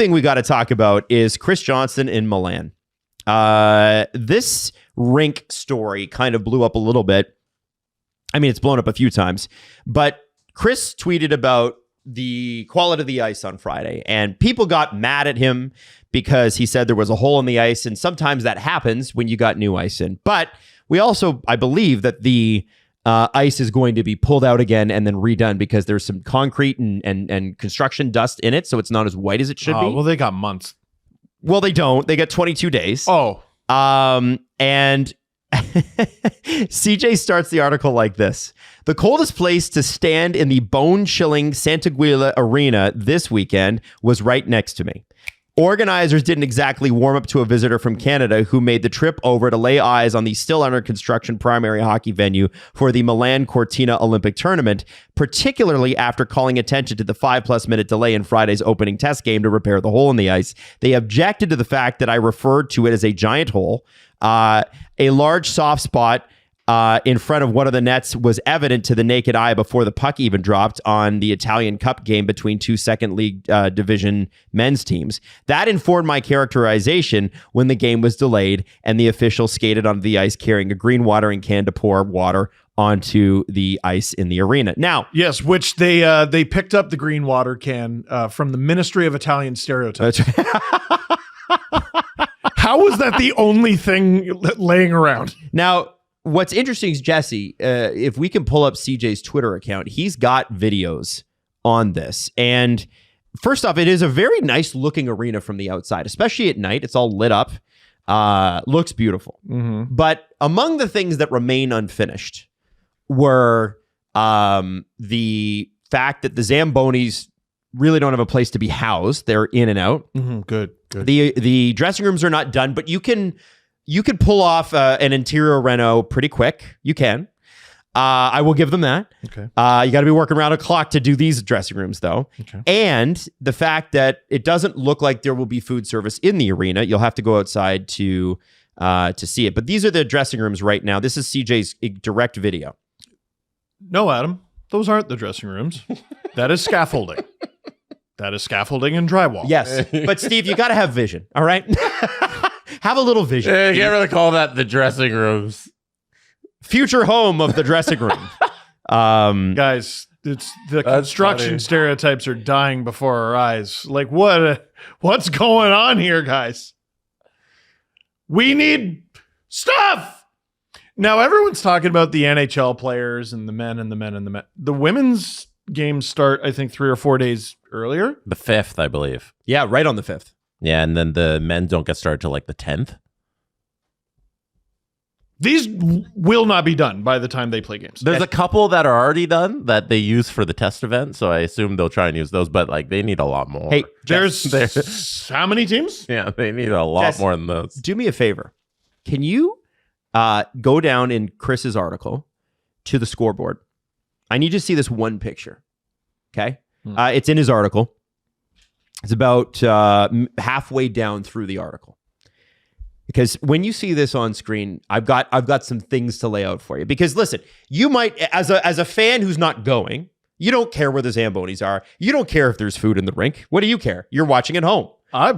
thing we got to talk about is Chris Johnson in Milan. This rink story kind of blew up a little bit. I mean, it's blown up a few times, but Chris tweeted about the quality of the ice on Friday, and people got mad at him because he said there was a hole in the ice, and sometimes that happens when you got new ice in. But we also, I believe that the ice is going to be pulled out again and then redone because there's some concrete and construction dust in it, so it's not as white as it should be. Well, they got months. Well, they don't. They got 22 days. Oh. And CJ starts the article like this. The coldest place to stand in the bone-chilling Sant'Aguila Arena this weekend was right next to me. Organizers didn't exactly warm up to a visitor from Canada who made the trip over to lay eyes on the still under construction primary hockey venue for the Milan Cortina Olympic tournament, particularly after calling attention to the 5+ minute delay in Friday's opening test game to repair the hole in the ice. They objected to the fact that I referred to it as a giant hole. A large soft spot in front of one of the nets was evident to the naked eye before the puck even dropped on the Italian Cup game between two second league division men's teams. That informed my characterization when the game was delayed and the official skated onto the ice carrying a green watering can to pour water onto the ice in the arena. Now, yes, which they picked up the green water can from the Ministry of Italian Stereotypes. How was that the only thing laying around? Now, what's interesting is, Jesse, if we can pull up CJ's Twitter account, he's got videos on this. And first off, it is a very nice looking arena from the outside, especially at night. It's all lit up. Looks beautiful. Mm-hmm. But among the things that remain unfinished were the fact that the Zambonis really don't have a place to be housed. They're in and out. Mm-hmm. Good. The dressing rooms are not done, but you can pull off an interior reno pretty quick. You can. I will give them that. Okay. You got to be working around a clock to do these dressing rooms, though. Okay. And the fact that it doesn't look like there will be food service in the arena. You'll have to go outside to see it. But these are the dressing rooms right now. This is CJ's direct video. No, Adam, those aren't the dressing rooms. That is scaffolding. That is scaffolding and drywall. Yes. But Steve, you got to have vision. All right. Have a little vision. You can't really call that the dressing rooms. Future home of the dressing room. Guys, it's the construction funny. stereotypes are dying before our eyes. Like, what's going on here, guys? We need stuff. Now, everyone's talking about the NHL players and the men and the men and the men. The women's games start, I think, 3 or 4 days earlier. The 5th, I believe. Yeah, right on the 5th. Yeah, and then the men don't get started till like the 10th. These will not be done by the time they play games. There's a couple that are already done that they use for the test event, so I assume they'll try and use those, but like they need a lot more. Hey, there's how many teams? Yeah, they need a lot more than those. Do me a favor. Can you go down in Chris's article to the scoreboard? I need to see this one picture. Okay? It's in his article. It's about halfway down through the article. Because when you see this on screen, I've got some things to lay out for you. Because listen, you might, as a fan who's not going, you don't care where the Zambonis are. You don't care if there's food in the rink. What do you care? You're watching at home.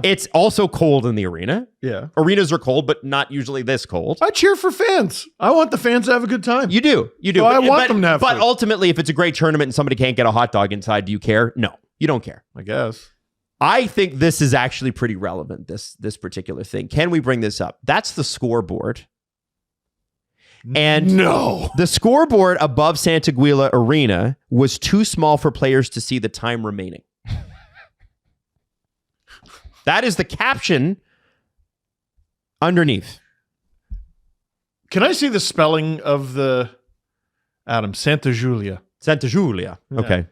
It's also cold in the arena. Yeah. Arenas are cold, but not usually this cold. I cheer for fans. I want the fans to have a good time. You do. So I want them to have But food. ultimately, if it's a great tournament and somebody can't get a hot dog inside, do you care? No, you don't care. I guess. I think this is actually pretty relevant, this particular thing. Can we bring this up? That's the scoreboard. And no, the scoreboard above Sant'Aguila Arena was too small for players to see the time remaining. That is the caption underneath. Can I see the spelling of the Santa Giulia? Santa Giulia. Yeah. Okay.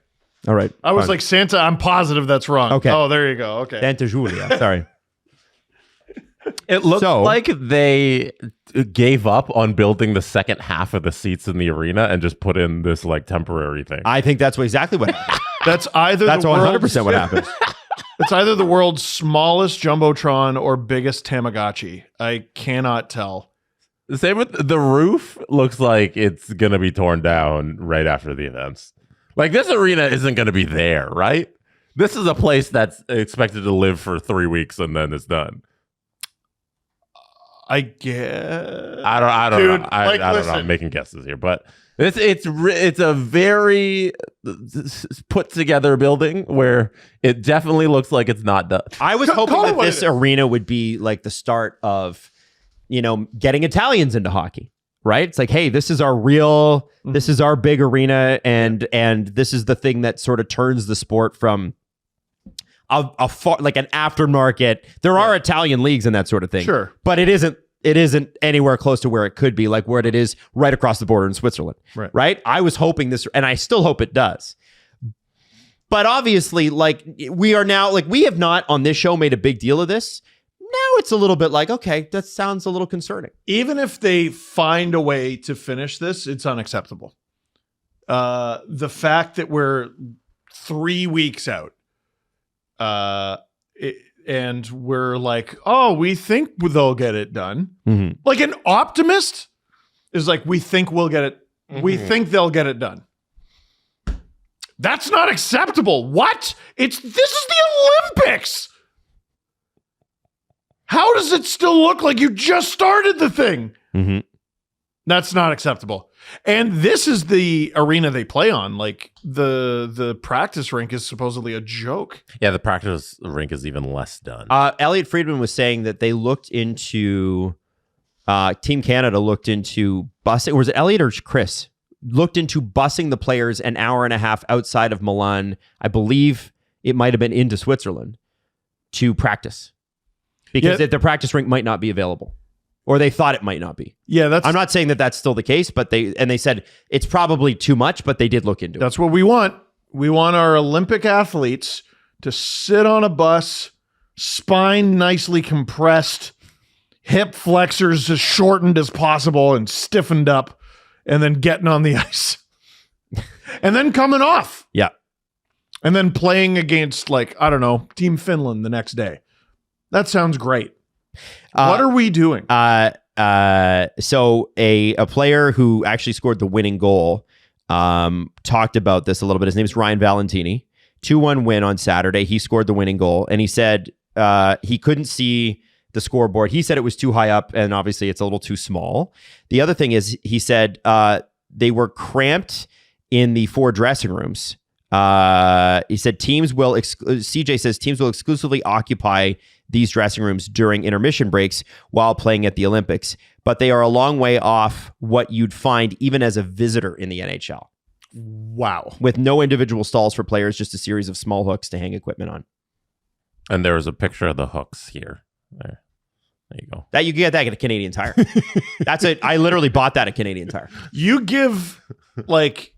All right. I was fine. like, Santa, I'm positive that's wrong. Okay. Oh, there you go. Okay. Santa Giulia. Sorry. It looks So- like they gave up on building the second half of the seats in the arena and just put in this like temporary thing. I think that's exactly what happened. That's either That's the 100% what happened. It's either the world's smallest Jumbotron or biggest Tamagotchi. I cannot tell. Same with the roof. Looks like it's going to be torn down right after the events. Like this arena isn't going to be there, right? This is a place that's expected to live for 3 weeks and then it's done. I guess. I don't Dude, know. I don't know. listen. I'm making guesses here, but it's a very put together building where it definitely looks like it's not done. I was hoping call it that what this it is. arena would be like the start of, getting Italians into hockey, right? It's like, hey, this is our this is our big arena, and this is the thing that sort of turns the sport from like an aftermarket. There are Italian leagues and that sort of thing, Sure. but it isn't anywhere close to where it could be, like where it is right across the border in Switzerland, right? I was hoping this, and I still hope it does. But obviously, like, we are now, like, we have not on this show made a big deal of this. Now it's a little bit like, okay, that sounds a little concerning. Even if they find a way to finish this, it's unacceptable. The fact that we're 3 weeks out, and we're like, oh, we think they'll get it done. Mm-hmm. Like an optimist is like, we think we'll get it. We think they'll get it done. That's not acceptable. What? This is the Olympics. How does it still look like you just started the thing? Mm-hmm. That's not acceptable. And this is the arena they play on. Like the practice rink is supposedly a joke. Yeah, the practice rink is even less done. Elliot Friedman was saying that they looked into, Team Canada looked into busing, or was it Elliot or Chris? Looked into busing the players an hour and a half outside of Milan. I believe it might have been into Switzerland to practice. Because the practice rink might not be available, or they thought it might not be. Yeah, I'm not saying that that's still the case, but they said it's probably too much, but they did look into it. That's what we want. We want our Olympic athletes to sit on a bus, spine nicely compressed, hip flexors as shortened as possible and stiffened up, and then getting on the ice. And then coming off. Yeah. And then playing against, like, I don't know, Team Finland the next day. That sounds great. What are we doing? So a player who actually scored the winning goal talked about this a little bit. His name is Ryan Valentini. 2-1 win on Saturday. He scored the winning goal, and he said he couldn't see the scoreboard. He said it was too high up, and obviously it's a little too small. The other thing is, he said they were cramped in the 4 dressing rooms. He said CJ says teams will exclusively occupy these dressing rooms during intermission breaks while playing at the Olympics, but they are a long way off what you'd find even as a visitor in the NHL. Wow. With no individual stalls for players, just a series of small hooks to hang equipment on. And there was a picture of the hooks here. There you go. That you can get that at a Canadian Tire. That's it. I literally bought that at Canadian Tire. You give like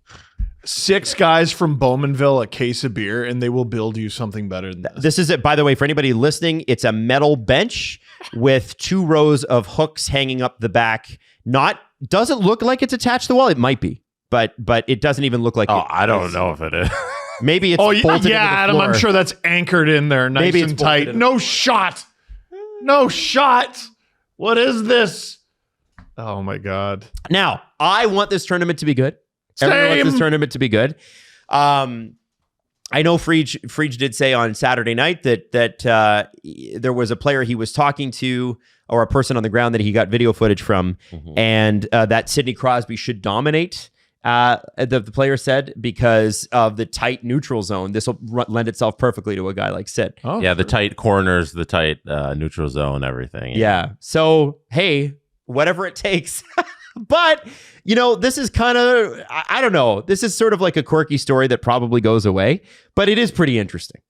6 guys from Bowmanville a case of beer and they will build you something better than this. This is it. By the way, for anybody listening, it's a metal bench with 2 rows of hooks hanging up the back. Doesn't look like it's attached to the wall. It might be, but it doesn't even look like it. I don't know if it is. Maybe it's bolted bolted into the Adam, floor. I'm sure that's anchored in there nice Maybe it's and bolted tight. in. No shot. No shot. What is this? Oh my God. Now, I want this tournament to be good. Everyone wants this tournament to be good. I know Frege did say on Saturday night that there was a player he was talking to, or a person on the ground that he got video footage from, and that Sidney Crosby should dominate. The player said, because of the tight neutral zone. This will lend itself perfectly to a guy like Sid. Oh, yeah, the tight corners, the tight neutral zone, everything. Yeah. So, hey, whatever it takes. But, this is kind of, I don't know. This is sort of like a quirky story that probably goes away, but it is pretty interesting.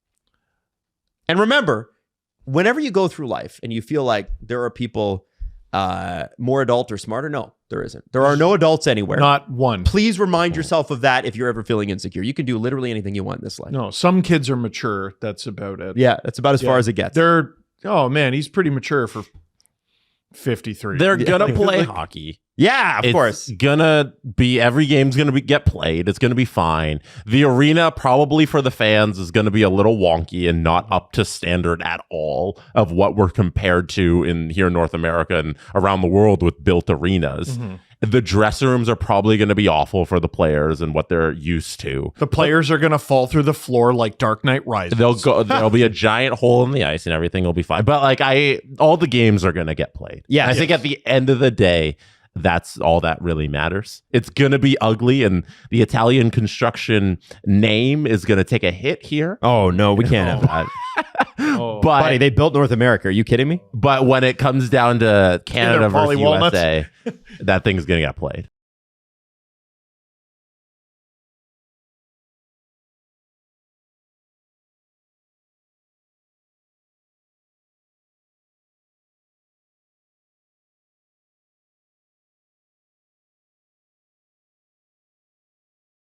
And remember, whenever you go through life and you feel like there are people more adult or smarter, no, there isn't. There are no adults anywhere. Not one. Please remind yourself of that if you're ever feeling insecure. You can do literally anything you want in this life. No, some kids are mature. That's about it. Yeah, that's about as far as it gets. Oh man, he's pretty mature for 53. They're gonna play hockey. Yeah, of course. It's gonna be, every game's gonna get played. It's gonna be fine. The arena probably for the fans is gonna be a little wonky and not up to standard at all of what we're compared to here in North America and around the world with built arenas. The dressing rooms are probably going to be awful for the players and what they're used to. The players are going to fall through the floor like Dark Knight Rises. There'll be a giant hole in the ice and everything will be fine. But like all the games are going to get played. Yeah. And I think at the end of the day, that's all that really matters. It's going to be ugly, and the Italian construction name is going to take a hit here. Oh, no, we can't have that. But Buddy, they built North America. Are you kidding me? But when it comes down to Canada versus Polly Walnuts. USA, that thing's going to get played.